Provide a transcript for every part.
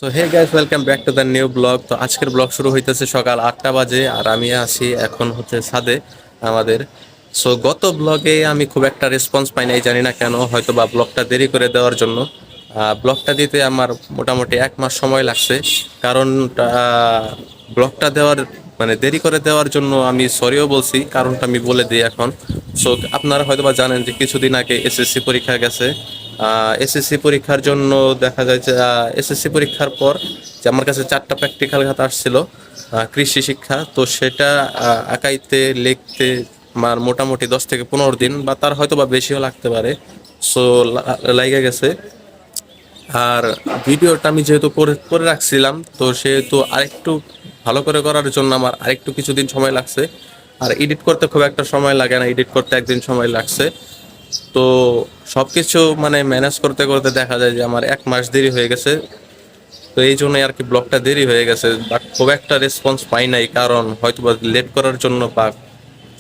তো hey guys, welcome back to the new blog. তো আজকের ব্লগ শুরু হইতেছে সকাল 8টা বাজে, আর আমি আছি এখন হচ্ছে ছাদে আমাদের। সো গত ব্লগে আমি খুব একটা রেসপন্স পাই নাই, জানি না কেন, হয়তো বা ব্লগটা দেরি করে দেওয়ার জন্য। ব্লগটা দিতে আমার মোটামুটি 1 মাস সময় লাগছে। কারণ ব্লগটা দেওয়ার মানে দেরি করে দেওয়ার জন্য আমি সরিও বলছি, কারণটা আমি বলে দিই এখন। সো আপনারা হয়তো বা জানেন যে কিছুদিন আগে এসএসসি পরীক্ষা গেছে। এসএসসি পরীক্ষার জন্য দেখা যায় যে এসএসসি পরীক্ষার পর যে আমার কাছে 4টা প্র্যাকটিক্যাল খাতা আসছিল কৃষি শিক্ষা। তো সেটা আঁকাইতে লিখতে আমার মোটামুটি 10 থেকে 15 দিন বা তার হয়তো বা বেশিও লাগতে পারে। সো লাইগা গেছে। আর ভিডিওটা আমি যেহেতু করে করে রাখছিলাম, তো সেহেতু আরেকটু ভালো করে করার জন্য আমার আরেকটু কিছুদিন সময় লাগছে। আর এডিট করতে খুব একটা সময় লাগে না, এডিট করতে একদিন সময় লাগছে। তো সবকিছু মানে ম্যানেজ করতে করতে দেখা যায় যে আমার 1 মাস দেরি হয়ে গেছে। তো এই জন্যই আর কি ব্লগটা দেরি হয়ে গেছে, বাট খুব একটা রেসপন্স পাই নাই, কারণ হয়তো বা লেট করার জন্য বা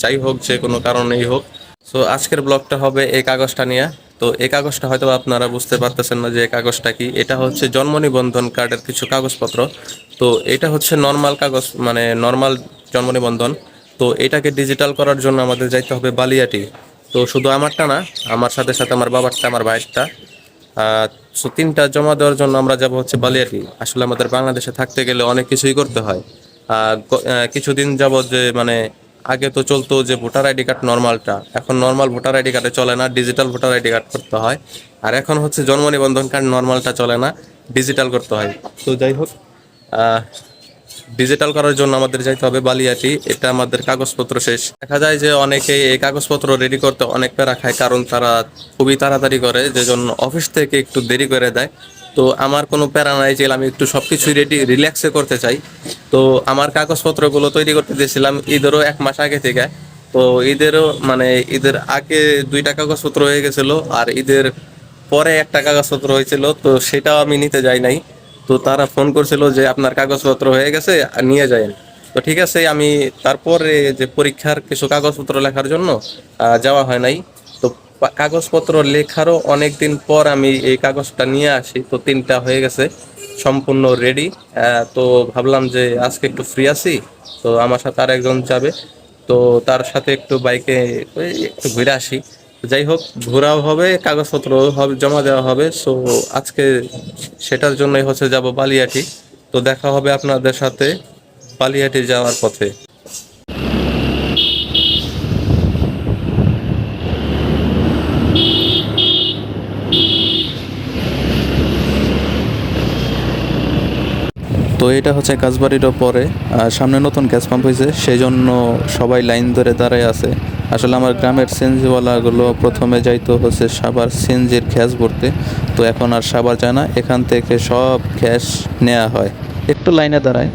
যাই হোক, যে কোনো কারণেই হোক। সো আজকের ব্লগটা হবে এই কাগজটা নিয়ে। তো এই কাগজটা হয়তো আপনারা বুঝতে পারতেছেন না যে এই কাগজটা কি। এটা হচ্ছে জন্ম নিবন্ধন কার্ডের কিছু কাগজপত্র। তো এটা হচ্ছে নর্মাল কাগজ, মানে নর্মাল জন্ম নিবন্ধন। তো এটাকে ডিজিটাল করার জন্য আমাদের যাইতে হবে বালিয়াটি। তো শুধু আমারটা না, আমার সাথে সাথে আমার বাবারটা, আমার ভাইয়েরটা। সো তিনটা জমা দেওয়ার জন্য আমরা যাব হচ্ছে বালিয়াটি। আসলে আমাদের বাংলাদেশে থাকতে গেলে অনেক কিছুই করতে হয়। কিছুদিন যাবত যে মানে আগে তো চলতো যে ভোটার আইডি কার্ড নর্মালটা, এখন নর্মাল ভোটার আইডি কার্ডে চলে না, ডিজিটাল ভোটার আইডি কার্ড করতে হয়। আর এখন হচ্ছে জন্ম নিবন্ধন কার্ড নর্মালটা চলে না, ডিজিটাল করতে হয়। তো যাই হোক, ডিজিটাল করার জন্য আমাদের যাইতে হবে বালিয়াটি। এটা আমাদের কাগজপত্র শেষ। দেখা যায় যে অনেকেই এই কাগজপত্র রেডি করতে অনেক প্যারা খায়, কারণ তারা খুবই তাড়াতাড়ি করে, যে জন্য অফিস থেকে একটু দেরি করে দেয়। তো আমার কোনো প্যারা নাই, যে আমি একটু সবকিছু রেডি রিল্যাক্সে করতে চাই। তো আমার কাগজপত্রগুলো তৈরি করতে দিয়েছিলাম ঈদেরও 1 মাস আগে থেকে। তো ঈদেরও মানে ঈদের আগে 2টা কাগজপত্র হয়ে গেছিল, আর ঈদের পরে একটা কাগজপত্র হয়েছিল, তো সেটাও আমি নিতে যাই নাই। তো তারা ফোন করছিল যে আপনার কাগজপত্র হয়ে গেছে, আর নিয়ে যায়েন। তো ঠিক আছে, আমি তারপরে যে পরীক্ষার কিছু কাগজপত্র লেখার জন্য যাওয়া হয় নাই। তো কাগজপত্র লেখারও অনেক দিন পর আমি এই কাগজটা নিয়ে আসি, তো 3টা হয়ে গেছে সম্পূর্ণ রেডি। তো ভাবলাম যে আজকে একটু ফ্রি আছি, তো আমার সাথে আর একজন যাবে। তো তার সাথে একটু বাইকে একটু ঘুরে আসি। যাই হোক, ঘোরাও হবে, কাগজপত্র হবে, জমা দেওয়া হবে। সো আজকে সেটার জন্যই হচ্ছে যাব বালিয়াটি। তো দেখা হবে আপনাদের সাথে বালিয়াটি যাওয়ার পথে। তো এটা হচ্ছে কাজবাড়ির পরে, আর সামনে নতুন গ্যাস পাম্প হয়েছে, সেই জন্য সবাই লাইন ধরে দাঁড়ায় আছে। আসলে আমার গ্রামের সিএনজিওয়ালাগুলো প্রথমে যাইতো হচ্ছে সাভার সিএনজির গ্যাস ভরতে। তো এখন আর সাভার যায় না, এখান থেকে সব গ্যাস নেওয়া হয়। একটু লাইনে দাঁড়ায়।